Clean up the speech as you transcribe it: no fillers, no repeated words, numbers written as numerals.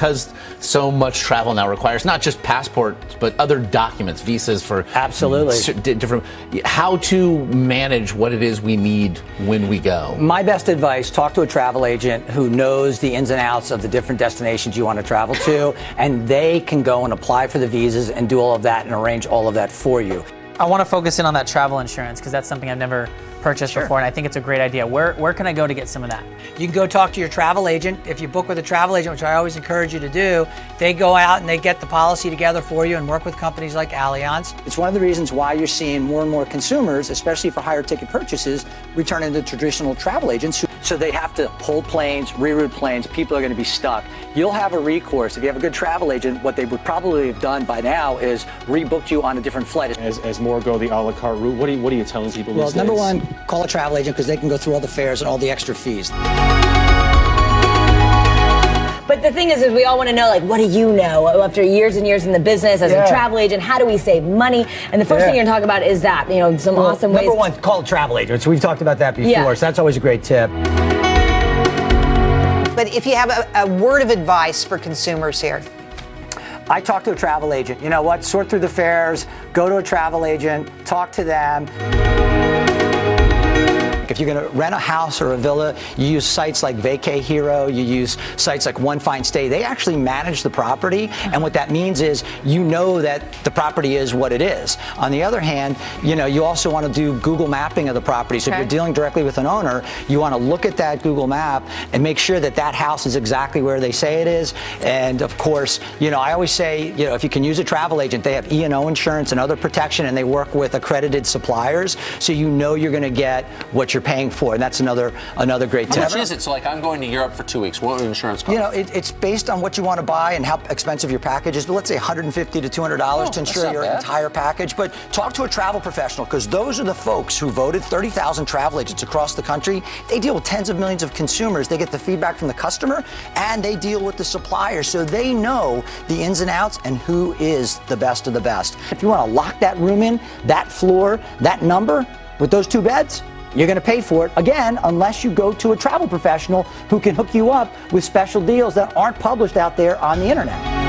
because so much travel now requires not just passports, but other documents, visas for different, how to manage what it is we need when we go. My best advice, talk to a travel agent who knows the ins and outs of the different destinations you want to travel to, and they can go and apply for the visas and do all of that and arrange all of that for you. I want to focus in on that travel insurance because that's something I've never purchased before, and I think it's a great idea. Where can I go to get some of that? You can go talk to your travel agent. If you book with a travel agent, which I always encourage you to do, they go out and they get the policy together for you and work with companies like Allianz. It's one of the reasons why you're seeing more and more consumers, especially for higher ticket purchases, returning to traditional travel agents. So they have to hold planes, reroute planes. People are going to be stuck. You'll have a recourse. If you have a good travel agent, what they would probably have done by now is rebooked you on a different flight. As more go the a la carte route, what are you telling people these days? Well, number one, call a travel agent because they can go through all the fares and all the extra fees. But the thing is we all want to know, like, what do you know after years and years in the business as a travel agent? How do we save money? And the first thing you're going to talk about is that, some awesome ways. Number one, call a travel agent. So we've talked about that before, so that's always a great tip. But if you have a word of advice for consumers here. I talk to a travel agent. You know what? Sort through the fares, go to a travel agent, talk to them. If you're going to rent a house or a villa, you use sites like Vacay Hero, you use sites like One Fine Stay. They actually manage the property, and what that means is you know that the property is what it is. On the other hand, you also want to do Google mapping of the property. So if you're dealing directly with an owner, you want to look at that Google map and make sure that that house is exactly where they say it is. And of course, I always say, if you can use a travel agent, they have E&O insurance and other protection, and they work with accredited suppliers, so you're going to get what you're paying for, and that's another great tip. How much is it? So I'm going to Europe for 2 weeks. What would insurance cost? It's based on what you want to buy and how expensive your package is, but let's say $150 to $200 to insure your entire package. But talk to a travel professional, because those are the folks who voted. 30,000 travel agents across the country. They deal with tens of millions of consumers. They get the feedback from the customer, and they deal with the supplier, so they know the ins and outs and who is the best of the best. If you want to lock that room in, that floor, that number, with those 2 beds, you're going to pay for it, again, unless you go to a travel professional who can hook you up with special deals that aren't published out there on the internet.